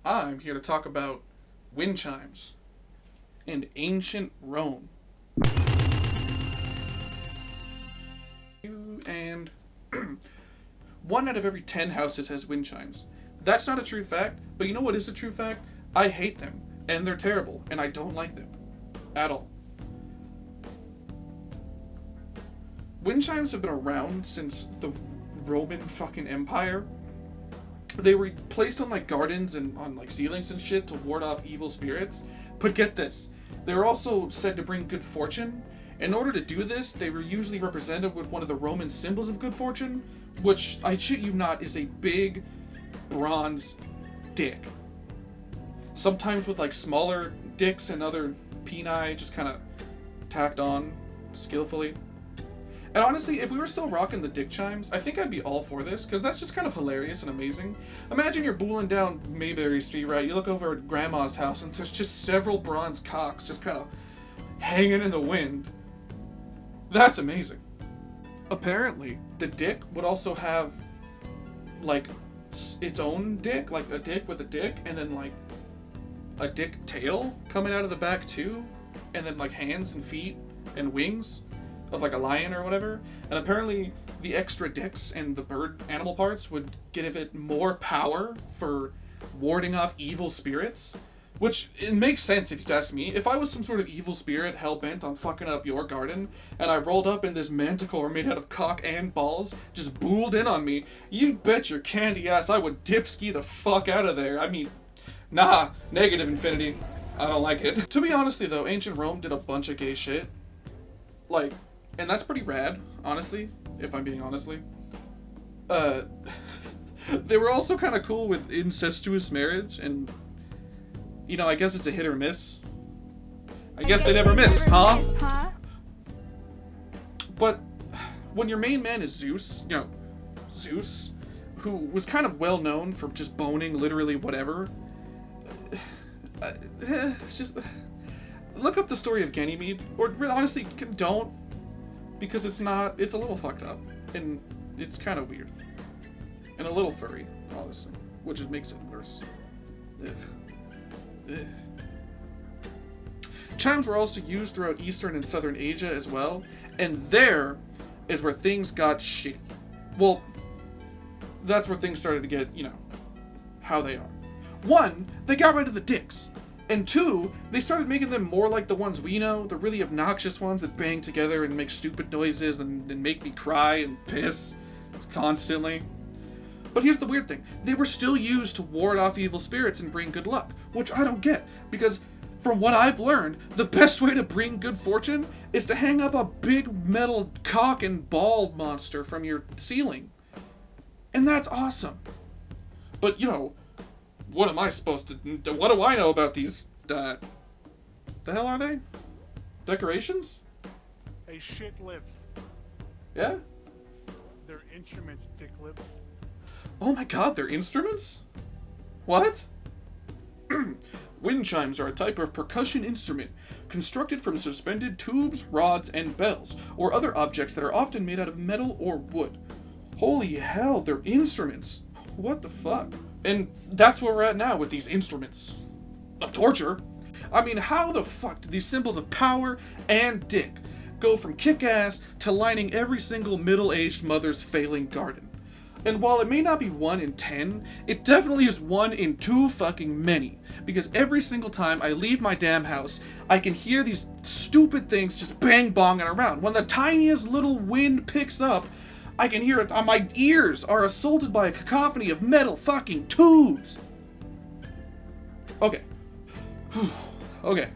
I'm here to talk about wind chimes and ancient Rome. And 1 out of every 10 houses has wind chimes. That's not a true fact, but you know what is a true fact? I hate them, and they're terrible, and I don't like them. At all. Wind chimes have been around since the Roman fucking Empire. They were placed on like gardens and on like ceilings and shit to ward off evil spirits. But get this, they were also said to bring good fortune. In order to do this, they were usually represented with one of the Roman symbols of good fortune, which, I shit you not, is a big bronze dick. Sometimes with like smaller dicks and other peni just kind of tacked on skillfully. And honestly, if we were still rocking the dick chimes, I think I'd be all for this, because that's just kind of hilarious and amazing. Imagine you're booling down Mayberry Street, right? You look over at Grandma's house, and there's just several bronze cocks just kind of hanging in the wind. That's amazing. Apparently, the dick would also have, like, its own dick, like a dick with a dick, and then, like, a dick tail coming out of the back, too, and then, like, hands and feet and wings of like a lion or whatever. And apparently the extra dicks and the bird animal parts would give it more power for warding off evil spirits, which it makes sense if you ask me. If I was some sort of evil spirit hell-bent on fucking up your garden and I rolled up in this manticore made out of cock and balls just booled in on me, you bet your candy ass I would dipski the fuck out of there. I mean, nah, negative infinity. I don't like it. To be honestly though, ancient Rome did a bunch of gay shit. Like, and that's pretty rad, honestly, if I'm being honestly. They were also kind of cool with incestuous marriage, and, you know, I guess it's a hit or miss. I guess they never miss, huh? But when your main man is Zeus, you know, Zeus, who was kind of well known for just boning literally whatever, it's just... Look up the story of Ganymede, or honestly, don't, because it's a little fucked up, and it's kind of weird, and a little furry, honestly, which makes it worse. Ugh. Ugh. Chimes were also used throughout Eastern and Southern Asia as well, and there is where things got shitty. Well, that's where things started to get, you know, how they are. 1, they got rid of the dicks. And 2, they started making them more like the ones we know, the really obnoxious ones that bang together and make stupid noises and make me cry and piss constantly. But here's the weird thing. They were still used to ward off evil spirits and bring good luck, which I don't get, because from what I've learned, the best way to bring good fortune is to hang up a big metal cock and ball monster from your ceiling. And that's awesome. But, you know, what am I supposed to... What do I know about these... the hell are they? Decorations? Hey, shit lips. Yeah? They're instruments, dick lips. Oh my god, they're instruments? What? Wind chimes are a type of percussion instrument constructed from suspended tubes, rods, and bells, or other objects that are often made out of metal or wood. Holy hell, they're instruments. What the fuck? And that's where we're at now with these instruments of torture. I mean, how the fuck did these symbols of power and dick go from kick-ass to lining every single middle-aged mother's failing garden? And while it may not be 1 in 10, it definitely is 1 in too fucking many. Because every single time I leave my damn house, I can hear these stupid things just bang-bonging around. When the tiniest little wind picks up, I can hear it. My ears are assaulted by a cacophony of metal fucking tubes. Okay. Okay.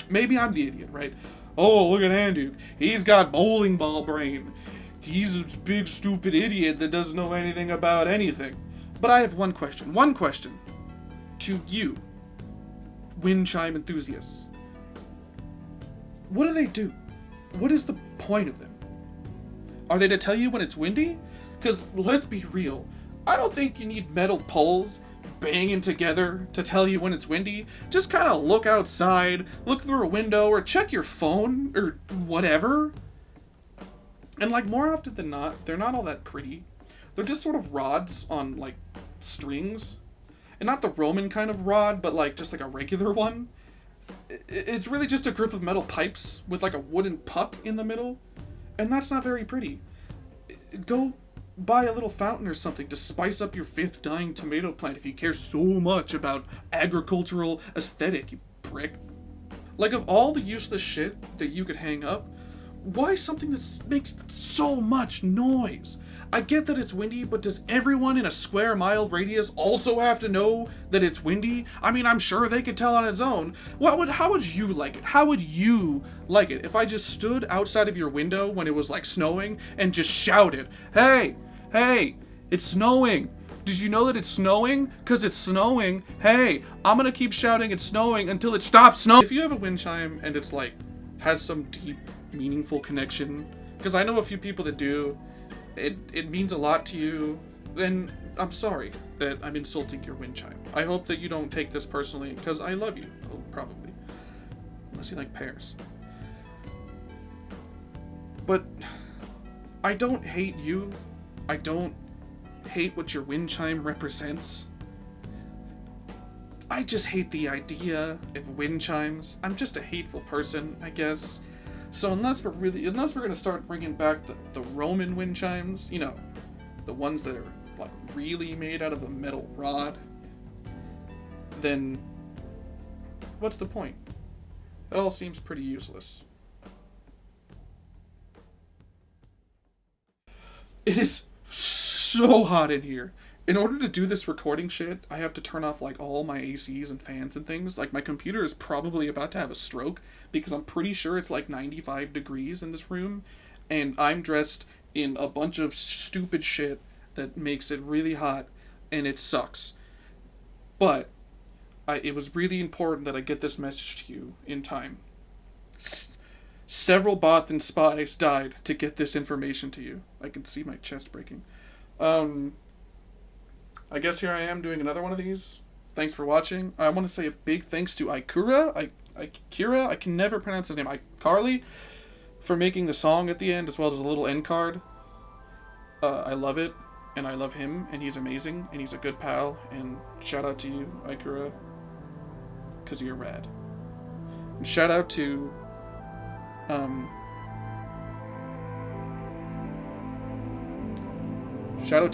Maybe I'm the idiot, right? Oh, look at Anduke. He's got bowling ball brain. He's a big stupid idiot that doesn't know anything about anything. But I have one question. One question to you, wind chime enthusiasts. What do they do? What is the point of them? Are they to tell you when it's windy? Because, let's be real, I don't think you need metal poles banging together to tell you when it's windy. Just kind of look outside, look through a window, or check your phone, or whatever. And, like, more often than not, they're not all that pretty. They're just sort of rods on, like, strings. And not the Roman kind of rod, but like just like a regular one. It's really just a grip of metal pipes with like a wooden puck in the middle. And that's not very pretty. Go buy a little fountain or something to spice up your 5th dying tomato plant if you care so much about agricultural aesthetic, you prick. Like, of all the useless shit that you could hang up, why something that makes so much noise? I get that it's windy, but does everyone in a square mile radius also have to know that it's windy? I mean, I'm sure they could tell on its own. How would you like it? How would you like it if I just stood outside of your window when it was like snowing and just shouted, "Hey, hey, it's snowing. Did you know that it's snowing? 'Cause it's snowing. Hey, I'm gonna keep shouting it's snowing until it stops snowing." If you have a wind chime and it's like, has some deep, meaningful connection, because I know a few people that do, it means a lot to you, then I'm sorry that I'm insulting your wind chime. I hope that you don't take this personally, because I love you, probably. Unless you like pears. But I don't hate you. I don't hate what your wind chime represents. I just hate the idea of wind chimes. I'm just a hateful person, I guess. So unless we're gonna start bringing back the Roman wind chimes, you know, the ones that are like really made out of a metal rod, then what's the point? It all seems pretty useless. It is so hot in here. In order to do this recording shit, I have to turn off like all my ACs and fans and things. Like my computer is probably about to have a stroke because I'm pretty sure it's like 95 degrees in this room and I'm dressed in a bunch of stupid shit that makes it really hot and it sucks. But it was really important that I get this message to you in time. Several Bothan spies died to get this information to you. I can see my chest breaking. I guess here I am doing another one of these. Thanks for watching. I want to say a big thanks to Ikura, I can never pronounce his name, Carly, for making the song at the end, as well as a little end card. I love it, and I love him, and he's amazing, and he's a good pal, and shout out to you, Ikura, because you're rad. And shout out to,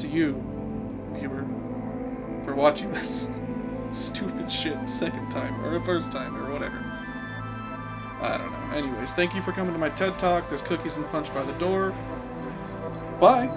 you, viewer, for watching this stupid shit second time, or first time, or whatever. I don't know. Anyways, thank you for coming to my TED Talk. There's cookies and punch by the door. Bye!